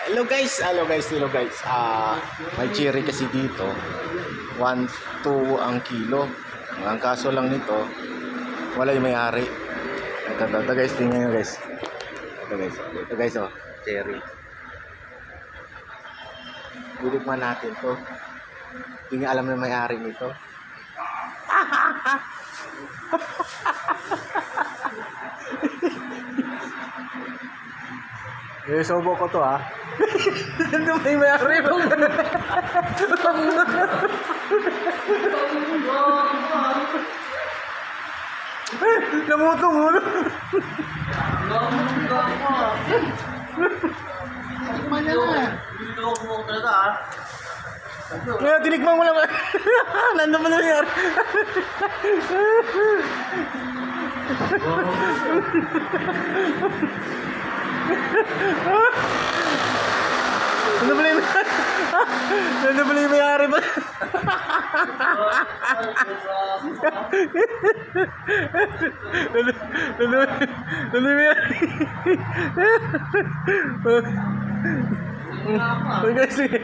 Hello guys. May cherry kasi dito. 1-2 ang kilo. Ang kaso lang nito, wala yung may-ari. Ito guys, tingnan nyo guys. Ito guys, oh, cherry. Bilikman natin to. Hindi alam na may-ari nito. Sobo ko to, ha. Ano may may-ari mo? Namutong mo. Tinikman mo lang. Nandun mo na nangyari. Ano ba yung may-ari ba? Ano yung may-ari? Sige.